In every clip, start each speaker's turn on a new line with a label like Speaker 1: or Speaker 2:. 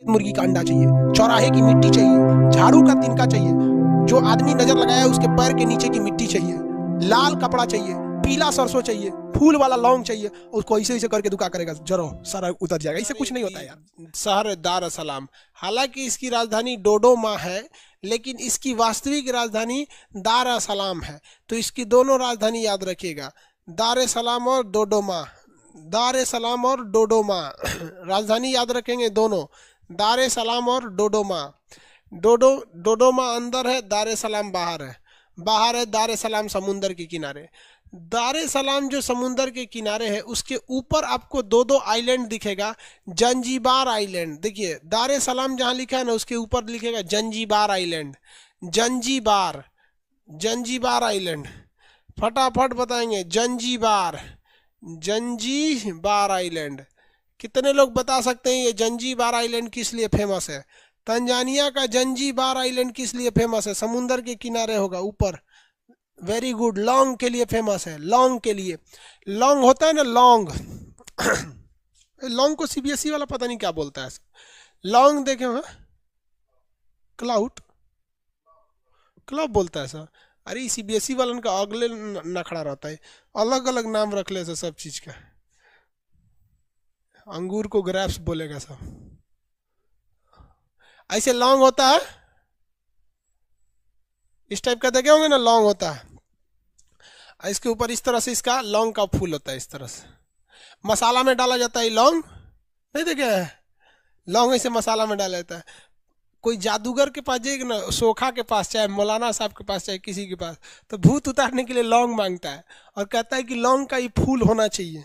Speaker 1: मुर्गी का अंडा चाहिए, चौराहे की मिट्टी चाहिए, झाड़ू का तिनका चाहिए, जो आदमी नजर लगाया उसके पैर के नीचे की मिट्टी चाहिए, लाल कपड़ा चाहिए, पीला सरसों चाहिए, फूल वाला लौंग चाहिए। उसको ऐसे ऐसे करके दुका करेगा, जरो सारा उतर जाएगा। इससे कुछ नहीं होता है यार। शहर दार es सलाम, हालांकि इसकी राजधानी डोडोमा है, लेकिन इसकी वास्तविक राजधानी दार es सलाम है। तो इसकी दोनों राजधानी याद रखिएगा, दार es सलाम और डोडोमा। दार es सलाम और डोडोमा राजधानी याद रखेंगे दोनों, दार es सलाम और डोडोमा। डोडोमा अंदर है, दार es सलाम बाहर है। बाहर है दार es सलाम समुंदर के किनारे। दार es सलाम जो समुंदर के किनारे है, उसके ऊपर आपको दो दो आइलैंड दिखेगा। जंजीबार आइलैंड, देखिए दार es सलाम जहां लिखा है ना, उसके ऊपर लिखेगा Zanzibar island. Zanzibar, Zanzibar island, फटाफट बताएंगे। Zanzibar, Zanzibar island. कितने लोग बता सकते हैं ये जंजीबार आइलैंड किस लिए फेमस है? तंजानिया का जंजीबार आइलैंड किस लिए फेमस है? समुंदर के किनारे होगा ऊपर। वेरी गुड, लौंग के लिए फेमस है। लौंग के लिए, लौंग होता है ना, लौंग लौंग को सीबीएसई वाला पता नहीं क्या बोलता है। लौंग देखे हैं, क्लाउड, क्लब बोलता है सर। अरे सीबीएसई वालन का अगले नखड़ा रहता है, अलग अलग नाम रख ले सब चीज का। अंगूर को ग्रेप्स बोलेगा सब, ऐसे लौंग होता है, इस टाइप का देखे होंगे ना, लौंग होता है। इसके ऊपर इस तरह से इसका लौंग का फूल होता है, इस तरह से मसाला में डाला जाता है। लौंग नहीं देखे है, लौंग ऐसे मसाला में डाला जाता है। कोई जादूगर के पास जाएगा ना, सोखा के पास, चाहे मौलाना साहब के पास, चाहे किसी के पास, तो भूत उतारने के लिए लौंग मांगता है और कहता है कि लौंग का ये फूल होना चाहिए।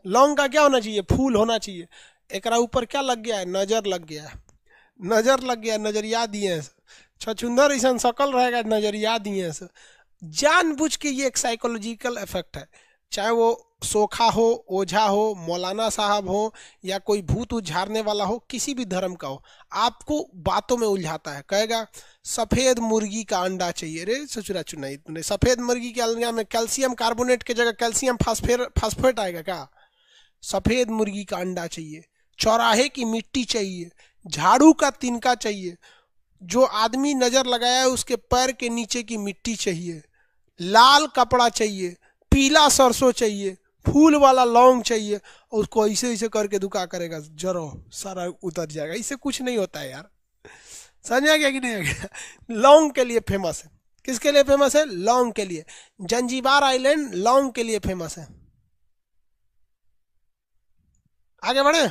Speaker 1: लौंग का क्या होना चाहिए? फूल होना चाहिए। एकरा ऊपर क्या लग गया है? नजर लग गया है, नजर लग गया, नजरिया दिए। छछुंदर ऐसा शकल रहेगा, नजरिया दिए। जानबूझ के ये एक साइकोलॉजिकल इफेक्ट है। चाहे वो सोखा हो, ओझा हो, मौलाना साहब हो, या कोई भूत उझारने वाला हो, किसी भी धर्म का हो, आपको बातों में उलझाता है। कहेगा सफेद मुर्गी का अंडा चाहिए। रे सचुरा चुनाई तुमने, सफेद मुर्गी के अंडा में कैल्शियम कार्बोनेट की जगह कैल्शियम फास्फेट आएगा क्या? सफेद मुर्गी का अंडा चाहिए, चौराहे की मिट्टी चाहिए, झाड़ू का तिनका चाहिए, जो आदमी नजर लगाया है उसके पैर के नीचे की मिट्टी चाहिए, लाल कपड़ा चाहिए, पीला सरसों चाहिए, फूल वाला लौंग चाहिए। और उसको ऐसे ऐसे करके दुका करेगा, जरो सारा उतर जाएगा। इससे कुछ नहीं होता है यार। समझ आ गया कि नहीं आ गया? लौंग के लिए फेमस है। किसके लिए फेमस है? लौंग के लिए। जंजीबार आइलैंड लौंग के लिए फेमस है। आगे बढ़े।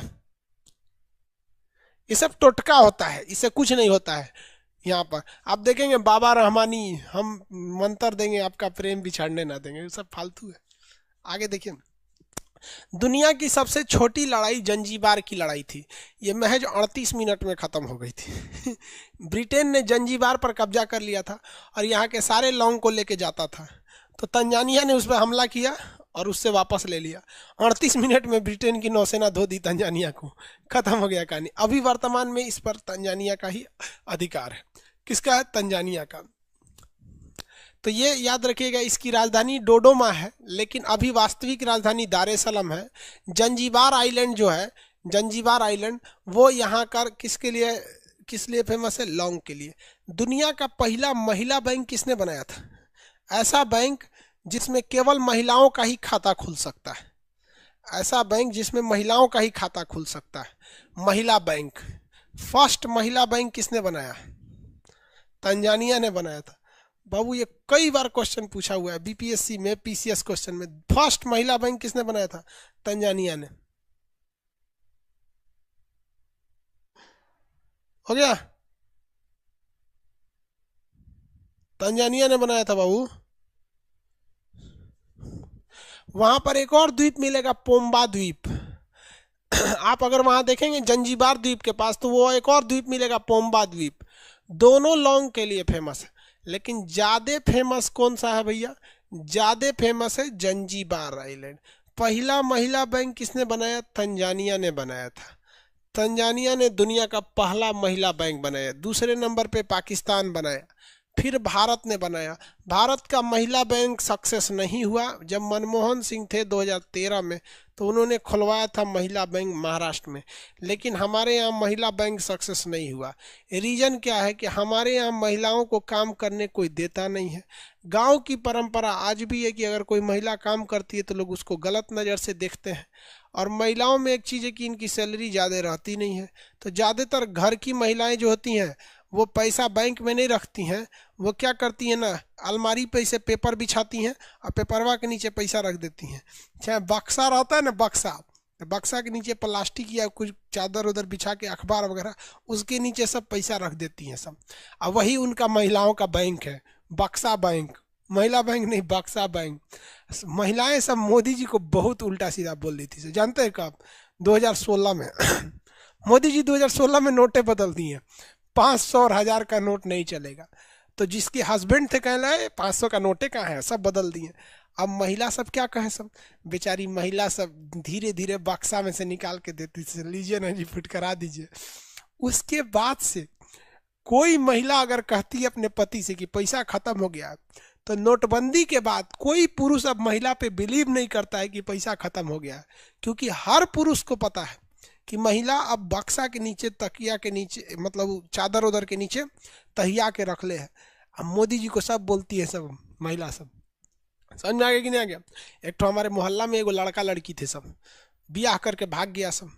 Speaker 1: ये सब टोटका होता है, इससे कुछ नहीं होता है। यहाँ पर आप देखेंगे बाबा रहमानी, हम मंत्र देंगे आपका प्रेम बिछाड़ने ना देंगे, सब फालतू है। आगे देखिए, दुनिया की सबसे छोटी लड़ाई जंजीबार की लड़ाई थी। ये महज 38 मिनट में ख़त्म हो गई थी। ब्रिटेन ने जंजीबार पर कब्जा कर लिया था और यहाँ के सारे लौंग को लेके जाता था। तो तंजानिया ने उस पर हमला किया और उससे वापस ले लिया। 38 मिनट में ब्रिटेन की नौसेना धो दी तंजानिया को, खत्म हो गया कहानी। अभी वर्तमान में इस पर तंजानिया का ही अधिकार है। किसका है? तंजानिया का। तो ये याद रखिएगा, इसकी राजधानी डोडोमा है, लेकिन अभी वास्तविक राजधानी दार es सलाम है। जंजीबार आइलैंड जो है, जंजीबार आइलैंड, वो यहाँ का किस लिए फेमस है? लौंग के लिए। दुनिया का पहला महिला बैंक किसने बनाया था? ऐसा बैंक जिसमें केवल महिलाओं का ही खाता खुल सकता है। ऐसा बैंक जिसमें महिलाओं का ही खाता खुल सकता है, महिला बैंक। फर्स्ट महिला बैंक किसने बनाया? तंजानिया ने बनाया था। बाबू ये कई बार क्वेश्चन पूछा हुआ है बीपीएससी में, पीसीएस क्वेश्चन में। फर्स्ट महिला बैंक किसने बनाया था? तंजानिया ने। हो गया, तंजानिया ने बनाया था बाबू। वहां पर एक और द्वीप मिलेगा, पोम्बा द्वीप। आप अगर वहां देखेंगे जंजीबार द्वीप के पास, तो वो एक और द्वीप मिलेगा, पोम्बा द्वीप। दोनों लौंग के लिए फेमस है, लेकिन ज्यादा फेमस कौन सा है भैया? ज्यादा फेमस है जंजीबार आइलैंड। पहला महिला बैंक किसने बनाया? तंजानिया ने बनाया था। तंजानिया ने दुनिया का पहला महिला बैंक बनाया। दूसरे नंबर पे पाकिस्तान बनाया, फिर भारत ने बनाया। भारत का महिला बैंक सक्सेस नहीं हुआ। जब मनमोहन सिंह थे 2013 में, तो उन्होंने खुलवाया था महिला बैंक महाराष्ट्र में, लेकिन हमारे यहाँ महिला बैंक सक्सेस नहीं हुआ। रीज़न क्या है कि हमारे यहाँ महिलाओं को काम करने कोई देता नहीं है। गांव की परंपरा आज भी है कि अगर कोई महिला काम करती है तो लोग उसको गलत नज़र से देखते हैं। और महिलाओं में एक चीज़ है कि इनकी सैलरी ज़्यादा रहती नहीं है, तो ज़्यादातर घर की महिलाएं जो होती हैं वो पैसा बैंक में नहीं रखती हैं, वो क्या करती हैं ना, अलमारी पे इसे पेपर बिछाती हैं और पेपरवा के नीचे पैसा रख देती हैं। चाहे बक्सा रहता है ना, बक्सा, बक्सा के नीचे प्लास्टिक या कुछ चादर उधर बिछा के अखबार वगैरह उसके नीचे सब पैसा रख देती हैं सब, और वही उनका महिलाओं का बैंक है, बक्सा बैंक। महिला बैंक नहीं, बक्सा बैंक। महिलाएं सब मोदी जी को बहुत उल्टा सीधा बोल रही थी। जानते हैं कब? 2016 में मोदी जी 2016 में नोटें बदल दी हैं, 500 और 1000 का नोट नहीं चलेगा। तो जिसके हस्बैंड थे कहना है 500 का नोटे कहाँ है, सब बदल दिए। अब महिला सब क्या कहें, सब बेचारी महिला सब धीरे धीरे बक्सा में से निकाल के देती थी, लीजिए ना जी फिट करा दीजिए। उसके बाद से कोई महिला अगर कहती है अपने पति से कि पैसा खत्म हो गया, तो नोटबंदी के बाद कोई पुरुष अब महिला पे बिलीव नहीं करता है कि पैसा खत्म हो गया, क्योंकि हर पुरुष को पता है कि महिला अब बक्सा के नीचे, तकिया के नीचे, मतलब चादर उधर के नीचे तहिया के रख ले है। अब मोदी जी को सब बोलती है सब महिला सब। समझ में आ गया कि नहीं आ गया? एक तो हमारे मोहल्ला में एगो लड़का लड़की थे, सब ब्याह करके भाग गया सब।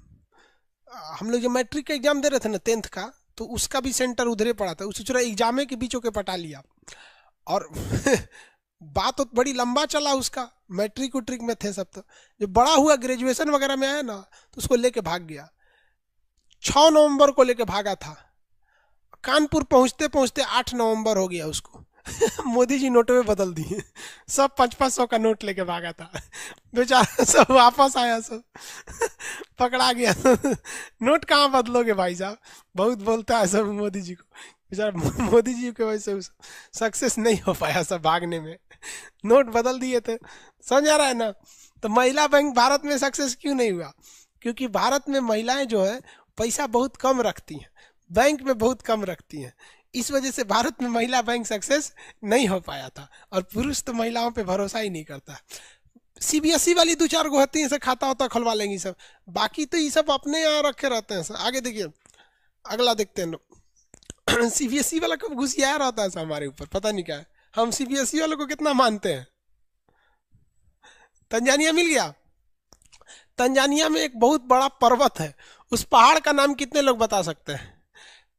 Speaker 1: हम लोग जो मैट्रिक का एग्जाम दे रहे थे ना 10th का, तो उसका भी सेंटर उधरे पड़ा था। उस एग्जामे के बीचों के पटा लिया और बात तो बड़ी लंबा चला उसका, मैट्रिक उट्रिक में थे सब। तो जो बड़ा हुआ ग्रेजुएशन वगैरह में आया ना, तो उसको लेके भाग गया। 6 नवंबर को लेके भागा था, कानपुर पहुंचते पहुंचते 8 नवंबर हो गया उसको। मोदी जी नोटों में बदल दिए, सब 500 का नोट लेके भागा था बेचारा, सब वापस आया, सब पकड़ा गया। नोट कहाँ बदलोगे भाई साहब, बहुत बोलता है सब मोदी जी को। बेचारा मोदी जी की वजह से सक्सेस नहीं हो पाया सब भागने में, नोट बदल दिए थे। समझ आ रहा है ना? तो महिला बैंक भारत में सक्सेस क्यों नहीं हुआ? क्योंकि भारत में महिलाएं जो है पैसा बहुत कम रखती हैं, बैंक में बहुत कम रखती हैं। इस वजह से भारत में महिला बैंक सक्सेस नहीं हो पाया था। और पुरुष तो महिलाओं पे भरोसा ही नहीं करता। CBSE वाली 2-4 गो होती है, ऐसे खाता होता खुलवा लेंगी सब, बाकी तो ये सब अपने यहाँ रखे रहते हैं सब। आगे देखिए, अगला देखते हैं। CBSE वाला कब घुसिया रहता है हमारे ऊपर, पता नहीं क्या है। हम CBSE वालों को कितना मानते हैं। तंजानिया मिल गया। तंजानिया में एक बहुत बड़ा पर्वत है, उस पहाड़ का नाम कितने लोग बता सकते हैं?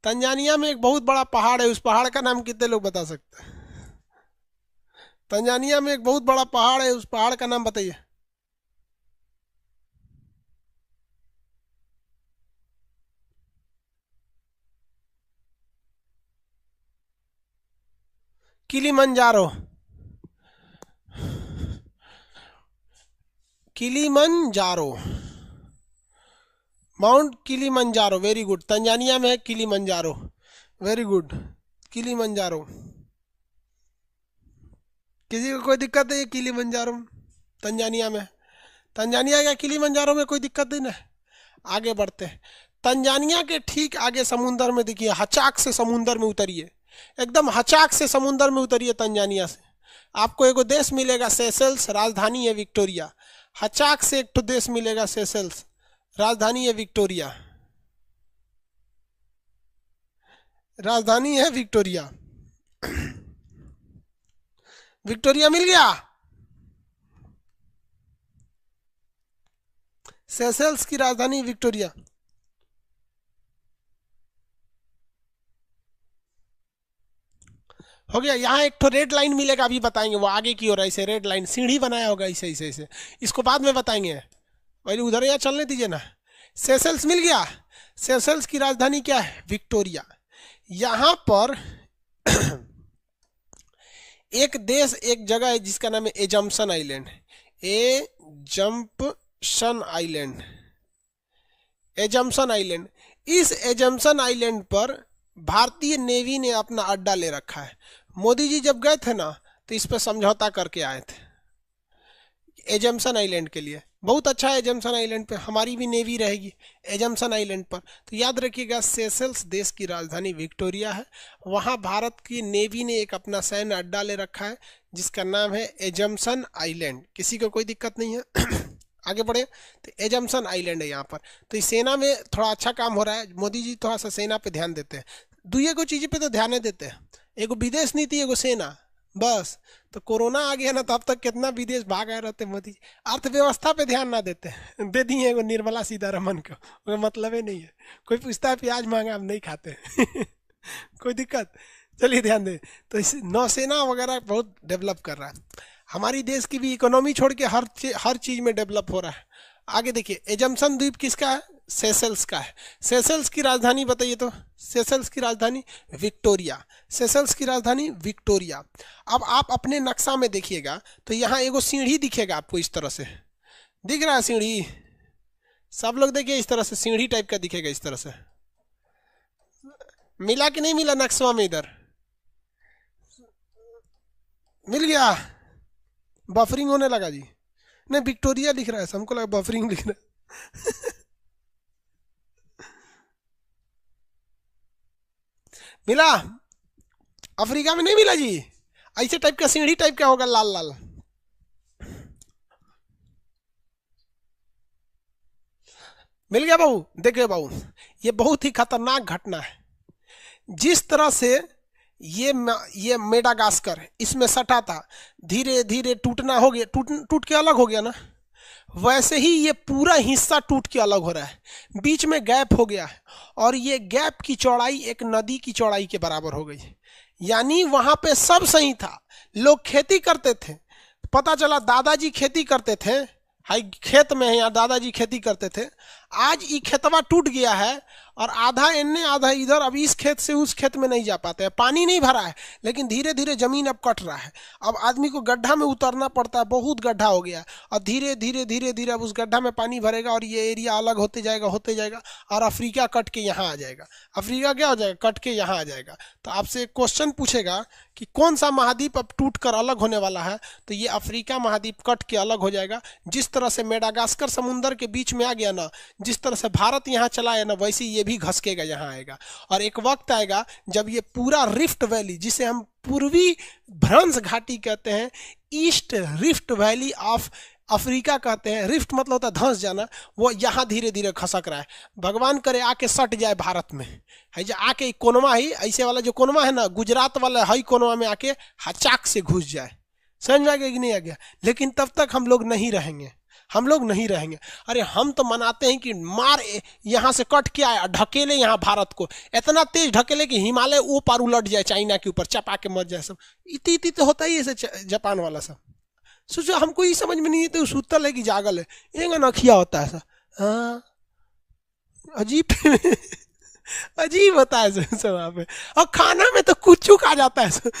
Speaker 1: तंजानिया में एक बहुत बड़ा पहाड़ है, उस पहाड़ का नाम कितने लोग बता सकते हैं? तंजानिया में एक बहुत बड़ा पहाड़ है, उस पहाड़ का नाम बताइए। Kilimanjaro, Kilimanjaro, mount Kilimanjaro, very good. Tanzania में है किलिमंजारो, वेरी गुड। किलिमंजारो, किसी को कोई दिक्कत है किलिमंजारो तंजानिया में? तंजानिया का किलिमंजारो में कोई दिक्कत नहीं ना? आगे बढ़ते हैं। तंजानिया के ठीक आगे समुंदर में देखिए, हचाक से समुंदर में उतरिए, एकदम हचाक से समुंदर में उतरिए तंजानिया से, आपको एगो देश मिलेगा सेशेल्स, राजधानी है विक्टोरिया। हचाक से एक तो देश मिलेगा सेशेल्स, राजधानी है विक्टोरिया, राजधानी है विक्टोरिया। विक्टोरिया मिल गया। सेशेल्स की राजधानी विक्टोरिया। हो गया। यहाँ एक तो रेड लाइन मिलेगा, अभी बताएंगे, वो आगे की ओर ऐसे रेड लाइन सीढ़ी बनाया होगा ऐसे ऐसे ऐसे, इसको बाद में बताएंगे, पहले उधर यहाँ चलने दीजिए ना। सेशेल्स मिल गया। सेशेल्स की राजधानी क्या है? विक्टोरिया। यहाँ पर एक देश, एक जगह है जिसका नाम है assumption island. Assumption island, assumption island. इस एजम्पशन आइलैंड पर भारतीय नेवी ने अपना अड्डा ले रखा है। मोदी जी जब गए थे ना, तो इस पर समझौता करके आए थे एजम्पशन आइलैंड के लिए। बहुत अच्छा है एजम्पशन आइलैंड पे, हमारी भी नेवी रहेगी एजम्पशन आइलैंड पर। तो याद रखिएगा, सेशेल्स देश की राजधानी विक्टोरिया है, वहाँ भारत की नेवी ने एक अपना सैन्य अड्डा ले रखा है जिसका नाम है एजम्पशन आइलैंड। किसी को कोई दिक्कत नहीं है? आगे बढ़े तो एजम्पशन आइलैंड है यहाँ पर। तो इस सेना में थोड़ा अच्छा काम हो रहा है, मोदी जी थोड़ा सा सेना पे ध्यान देते हैं। दुए को चीज़ पे तो ध्यान नहीं देते हैं, एगो विदेश नीति एगो सेना, बस। तो कोरोना आ गया ना, तो अब तक कितना विदेश भाग आए रहते मोदी जी। अर्थव्यवस्था पे ध्यान ना देते, दे दिए एगो निर्मला सीतारमन को, मतलब ही नहीं है। कोई पूछता है प्याज महंगा, हम नहीं खाते कोई दिक्कत, चलिए ध्यान दें। तो इस नौसेना वगैरह बहुत डेवलप कर रहा है। हमारी देश की भी इकोनॉमी छोड़ के हर चीज़ में डेवलप हो रहा है। आगे देखिए, एजम्पशन द्वीप किसका है? सेशल्स का है। सेशल्स की राजधानी बताइए तो। सेशल्स की राजधानी विक्टोरिया। सेशल्स की राजधानी विक्टोरिया। अब आप अपने नक्शा में देखिएगा तो यहाँ एगो सीढ़ी दिखेगा आपको, इस तरह से दिख रहा है सीढ़ी। सब लोग देखिए, इस तरह से सीढ़ी टाइप का दिखेगा, इस तरह से। मिला कि नहीं मिला नक्शा में? इधर मिल गया? बफरिंग होने लगा जी। नहीं, विक्टोरिया लिख रहा है, हमको लगा बफरिंग लिख रहा है मिला? अफ्रीका में नहीं मिला जी? ऐसे टाइप का सीढ़ी टाइप का होगा, लाल लाल। मिल गया बाबू? देखिए बाबू, ये बहुत ही खतरनाक घटना है। जिस तरह से ये मेडागास्कर इसमें सटा था, धीरे धीरे टूटना हो गया, टूट के अलग हो गया ना, वैसे ही ये पूरा हिस्सा टूट के अलग हो रहा है। बीच में गैप हो गया है, और ये गैप की चौड़ाई एक नदी की चौड़ाई के बराबर हो गई। यानी वहां पे सब सही था, लोग खेती करते थे। पता चला दादाजी खेती करते थे, हाई खेत में है यहाँ, दादाजी खेती करते थे। आज ये खेतवा टूट गया है, और आधा इन्ने आधा इधर। अब इस खेत से उस खेत में नहीं जा पाते हैं, पानी नहीं भरा है, लेकिन धीरे धीरे जमीन अब कट रहा है। अब आदमी को गड्ढा में उतरना पड़ता है, बहुत गड्ढा हो गया। और धीरे धीरे धीरे धीरे अब उस गड्ढा में पानी भरेगा, और ये एरिया अलग होते जाएगा, और अफ्रीका कट के यहाँ आ जाएगा। अफ्रीका क्या हो जाएगा? कट के यहाँ आ जाएगा। तो आपसे एक क्वेश्चन पूछेगा कि कौन सा महाद्वीप अब टूट कर अलग होने वाला है, तो ये अफ्रीका महाद्वीप कट के अलग हो जाएगा। जिस तरह से मेडागास्कर समुंदर के बीच में आ गया ना, जिस तरह से भारत यहाँ चला है ना, वैसे ये भी घसकेगा, यहाँ आएगा। और एक वक्त आएगा जब ये पूरा रिफ्ट वैली, जिसे हम पूर्वी भ्रंश घाटी कहते हैं, east rift valley of Africa कहते हैं, रिफ्ट मतलब होता है धंस जाना, वो यहाँ धीरे धीरे खसक रहा है। भगवान करे आके सट जाए भारत में, है जो आके कोनवा ही ऐसे वाला जो कोनवा है ना, गुजरात वाला हई कोनवा में आके हचाक से घुस जाए। समझ में आ गया कि नहीं आ गया? लेकिन तब तक हम लोग नहीं रहेंगे, हम लोग नहीं रहेंगे। अरे हम तो मनाते हैं कि मार यहाँ से कट के आए, ढकेले यहाँ भारत को, इतना तेज ढकेले कि हिमालय वो पार उलट जाए, चाइना के ऊपर चपा के मर जाए सब। इति इति तो होता ही ऐसे जापान वाला सब। सोचो, हमको ये समझ में नहीं है तो सुतल है कि जागल है, ये नखिया होता है ऐसा। हाँ, अजीब अजीब होता है सब वहाँ पे। और खाना में तो कुछ खा जाता है सब।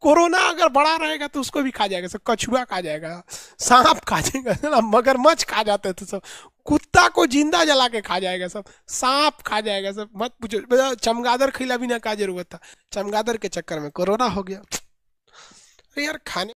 Speaker 1: कोरोना अगर बड़ा रहेगा तो उसको भी खा जाएगा सब, कछुआ खा जाएगा, सांप खा जाएगा, मगरमच्छ खा जाते थे सब, कुत्ता को जिंदा जला के खा जाएगा सब, सांप खा जाएगा सब। मत पूछो, चमगादड़ खिला भी ना का जरूरत था, चमगादड़ के चक्कर में कोरोना हो गया। अरे यार खाने